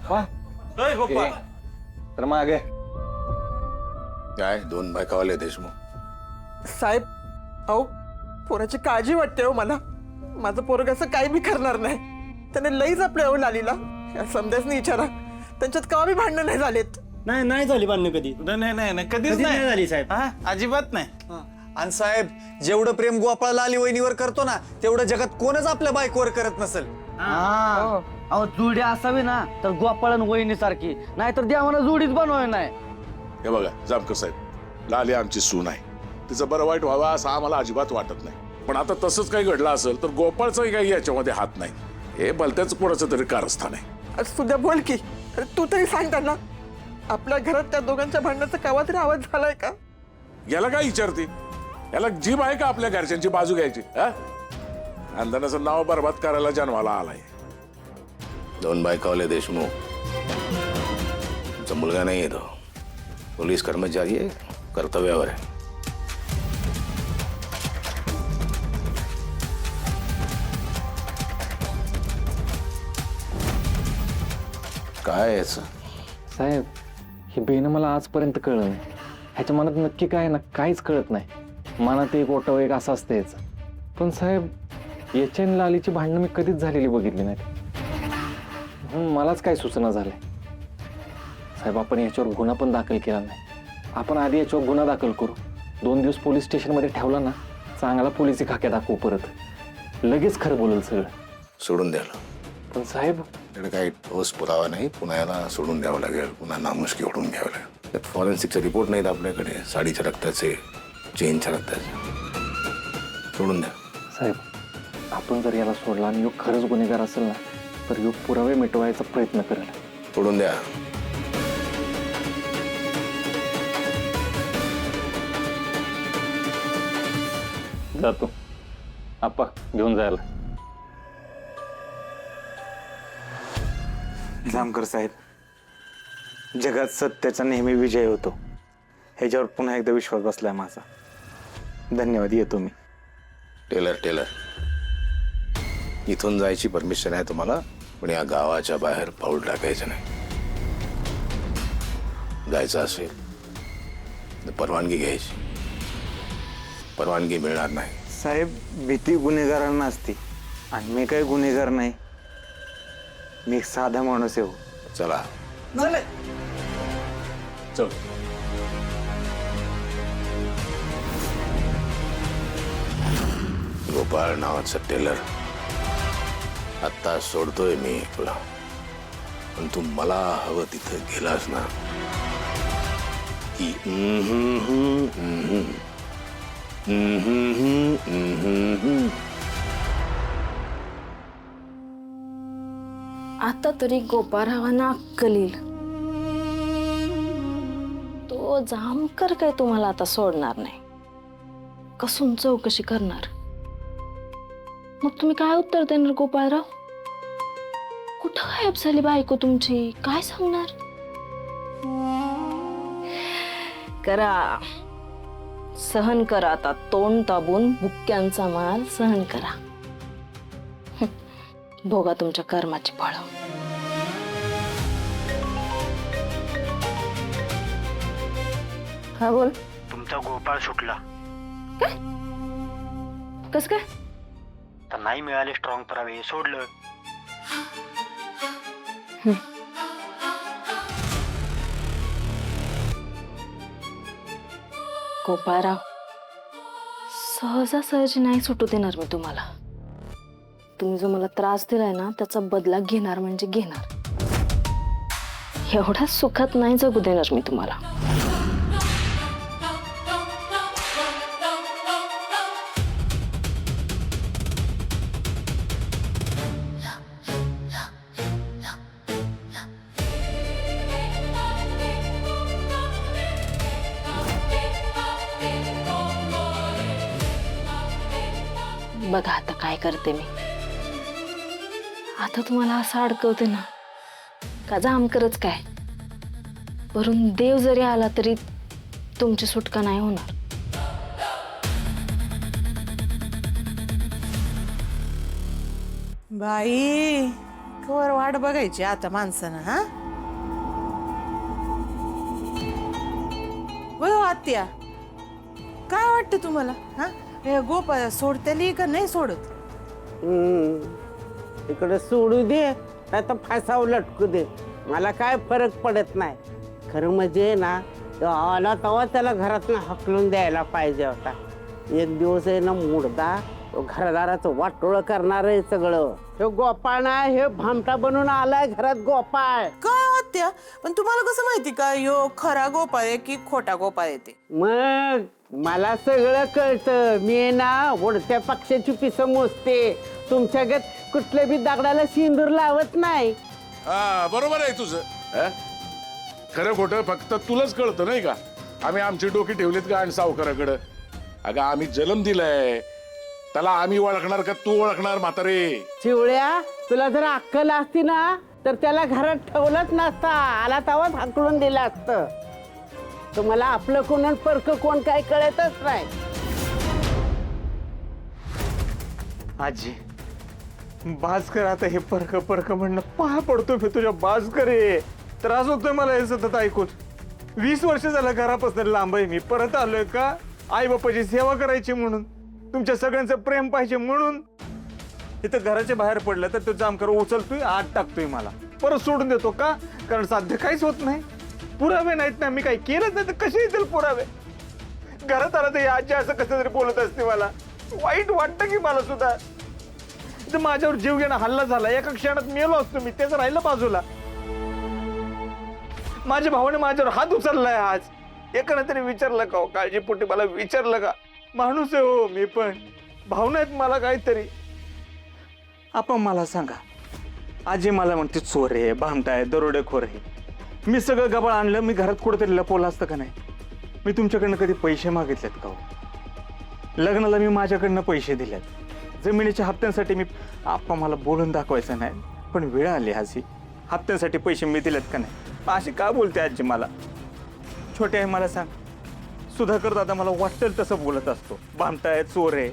आप्पा ए, गोपाळ. तर मागे काय 2 बायकावाले देशमुख? साहेब, अहो पोराची काळजी वाटते हो मला. माझं पोरग असं काही बी करणार नाही. त्याने लईच आपल्या अहो लालीला या समजाच विचारा, त्यांच्यात कवा बी भांडणं नाही झालेत. नाही नाही झाली बांधणं कधी. नाही कधीच कधीच नाही नाही झाली साहेब. हा, अजिबात नाही. आणि साहेब, जेवढं प्रेम गोपाळ लाली वहिनीवर करतो ना, तेवढं जगात कोणच आपल्या बायकोवर करत नसेल. अहो जोडी असावी ना तर गोपाळन वहिनी सारखी, नाहीतर देवानं जोडीच बनवाय नाही. हे बघा जामकर साहेब, लाली आमची सून आहे. तिचं बरं वाईट व्हावं असं आम्हाला अजिबात वाटत नाही. पण आता तसंच काही घडलं असेल तर गोपाळचाही काही याच्यामध्ये हात नाही. हे भलत्याच कोणाचं तरी कारस्थान आहे. आज तुझ्या बोल की, अरे तू तरी सांग त्यांना, आपल्या घरात त्या दोघांच्या भांडणाचा केव्हा तरी आवाज झालाय का? याला काय विचारते? याला जीभ आहे का आपल्या घरच्यांची बाजू घ्यायची? खानदानाचं नाव बरबाद करायला जन्माला आलाय. 2 बायकावाले देशमुख, तुमचा मुलगा नाही येतो. पोलीस कर्मचारी आहे, कर्तव्यावर आहे. काय याचं? साहेब, हे बेन मला आजपर्यंत कळलं नाही. ह्याच्या मनात नक्की काय ना काहीच कळत नाही. मनात एक ओटाव एक असं असतं याचं. पण साहेब, याच्या आणि लालीची भांडणं मी कधीच झालेली बघितली नाहीत. मलाच काय सूचना झालंय. साहेब, आपण याच्यावर गुन्हा पण दाखल केला नाही. आपण आधी याच्यावर गुन्हा दाखल करू. 2 दिवस पोलीस स्टेशनमध्ये ठेवला ना, चांगला पोलिसी खाक्या दाखवू. परत लगेच खरं बोलल सगळं. सोडून द्यायला पण साहेब, त्याला काही ठोस पुरावा नाही. पुन्हा याला सोडून द्यावं लागेल. पुन्हा नामुष्की ओढून घ्यावं लागेल. त्यात फॉरेन्सिकचे रिपोर्ट नाहीत आपल्याकडे. साडीच्या रक्ताचे, चेनच्या रक्ताचे. सोडून द्या साहेब, आपण जर याला सोडला आणि योग खरंच गुन्हेगार असेल ना, तर योग पुरावे मिटवायचा प्रयत्न करेल. सोडून द्या. जातो आप्पा, घेऊन जायला. जामकर साहेब, जगात सत्याचा नेहमी विजय होतो. ह्याच्यावर पुन्हा एकदा विश्वास बसलाय माझा. धन्यवाद. येतो मी. टेलर, इथून जायची परमिशन आहे तुम्हाला, पण या गावाच्या बाहेर पाऊल टाकायचं नाही. जायचं असेल तर परवानगी घ्यायची. परवानगी मिळणार नाही. साहेब, भीती गुन्हेगारांना असते आणि मी काही गुन्हेगार नाही. मी एक साधा माणूस आहे. चला चल. गोपाळ नावाचा टेलर आत्ता सोडतोय मी तुला. पण तू मला हवं तिथं गेलास ना की आता तरी गोपाळरावांना अक्कल येईल. तो जामकर काय तुम्हाला आता सोडणार नाही. कसून चौकशी करणार. मग तुम्ही काय उत्तर देणार गोपाळराव? कुठं गायब झाली बायको तुमची? काय सांगणार? करा, सहन करा. आता तोंड दाबून बुक्क्यांचा माल सहन करा. भोगा तुमच्या कर्माची फळं. हा बोल. तुमचा गोपाळ सुटला. काय? कस काय? तर नाही मिळाले स्ट्रॉंग पुरावे, सोडलं. गोपाळराव, सहजासहजी नाही सुटू देणार मी तुम्हाला. तुम्ही जो मला त्रास दिलाय ना, त्याचा बदला घेणार म्हणजे घेणार. एवढ्या सुखात नाही जगू देणार मी तुम्हाला. बघा आता काय करते मी. आता तुम्हाला असं अडकवते ना का जामकरच काय, वरून देव जरी आला तरी तुमची सुटका नाही होणार. बाई, कवर वाट बघायची आता माणसानं हा होय हो आत्या काय वाटतं तुम्हाला हा हे गोपाळ सोडतेली का नाही सोडत इकडे सोडू दे नाही तर फासावर लटकू दे मला काय फरक पडत नाही खरं म्हणजे ना तो आला तेव्हा त्याला घरातून हकलून द्यायला पाहिजे होता एक दिवस आहे ना मुर्दा तो घरदाराचं वाटोळं करणार आहे सगळं हे गोपाळ नाही हे भामटा बनून आलाय घरात गोपाळ काय हो आत्या पण तुम्हाला कसं माहिती का यो खरा गोपाळ आहे की खोटा गोपाळ आहे ते मग मला सगळं कळतं मी ना ओढत्या पक्षाची पिसं मोजते तुमच्यागत कुठल्या बी दगडाला सिंदूर लावत नाही हा बरोबर आहे तुझं हा? खरं खोटं फक्त तुलाच कळतं नाही का आम्ही आमची डोकी ठेवलीत का आणि सावकाराकडं अगं आम्ही जन्म दिलाय त्याला आम्ही ओळखणार का तू ओळखणार म्हातारे चिवळ्या तुला जर अक्कल असती ना तर त्याला घरात ठेवलंच नसता आला तेव्हाच हाकलून दिलं असतं तुम्हाला आपलं कोण आणि परकं कोण काय कळतच नाही आजी बाज कर आता हे परक परक म्हणणं पाहा पडतो मी तुझ्या बाज करे त्रास होतोय मला हे सतत ऐकून 20 वर्ष झालं घरापासून लांब आहे मी परत आलोय का आई बापाची सेवा करायची म्हणून तुमच्या सगळ्यांचं प्रेम पाहिजे म्हणून इथं घराच्या बाहेर पडलं तर तो जामकर उचलतोय आत टाकतोय मला परत सोडून देतो का कारण साध्य काहीच होत नाही पुरावे नाहीत ना मी काही केलंच नाही तर कसे येतील पुरावे घरात आला तर ही आजी असं कसं तरी बोलत असते मला वाईट वाटतं की मला सुद्धा तर माझ्यावर जीव घेणं हल्ला झाला एका क्षणात मेलो असतो मी त्याचं राहिलं बाजूला माझ्या भावाने माझ्यावर हात उचललाय आज एकानं तरी विचारलं का हो, काळजीपोटी मला विचारलं का माणूस आहे हो मी पण भावना आहेत मला काहीतरी आपण मला सांगा आजी मला म्हणते चोर आहे भामटा आहे दरोडेखोर आहे मी सगळं गबाळ आणलं मी घरात कुठेतरी लपवलं असतं का नाही मी तुमच्याकडनं कधी पैसे मागितलेत का हो? लग्नाला मी माझ्याकडनं पैसे दिलेत जमिनीच्या हप्त्यांसाठी मी आप्पा मला बोलून दाखवायचं नाही पण वेळ आली आजी हप्त्यांसाठी पैसे मी दिलेत का नाही अशी का बोलते आजी मला छोटे आहे मला सांग सुधाकर दादा मला वाटेल तसं बोलत असतो भामटा आहे चोर आहे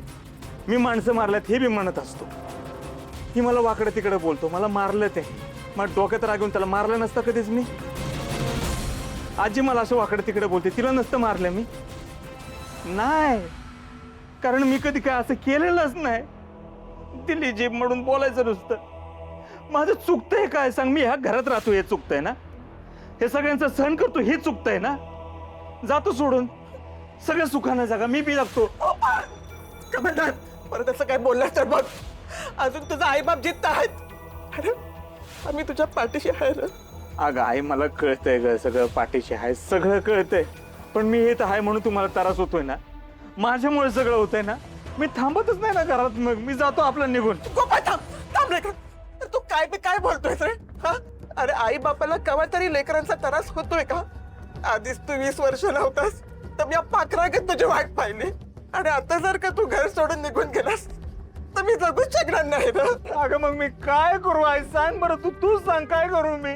मी माणसं मारल्यात हे बी म्हणत असतो ही मला वाकडं तिकडं बोलतो मला मारलं ते मग डोक्यात रागून त्याला मारलं नसतं कधीच मी आजी मला असं वाकडं तिकडं बोलते तिला नसतं मारलं मी नाही कारण मी कधी काय असं केलेलंच नाही दिल्ली जीभ म्हणून बोलायचं नुसतं माझं चुकतंय काय सांग मी ह्या घरात राहतो हे चुकतंय ना हे सगळ्यांचं सहन करतो हे चुकतंय ना जातो सोडून सगळं सुखानं जागा मी बी लागतो कमांडर परत असं काय बोललास तर बघ अजून तुझा आईबाप जिद्द आहेत अरे आम्ही तुझ्या पाठीशी आहे ना अगं आई मला कळतंय ग सगळं पाठीशी आहे सगळं कळतंय पण मी हे तर आहे म्हणून तुम्हाला त्रास होतोय ना माझ्यामुळे सगळं होतंय ना मी थांबतच नाही ना घरात मग मी जातो आपला निघून गोपाळ थांब थांब लेकर तू काय बी काय बोलतोय रे हा अरे आई बापाला केव्हा तरी लेकरांचा त्रास होतोय का आधीच तू 20 वर्ष नव्हतास तर मी पाखरागत तुझी वाट पाहिली आणि आता जर का तू घर सोडून निघून गेलास तर मी जगूच शकणार नाही ना अगं मग मी काय करू आई सांग बरं तू सांग काय करू मी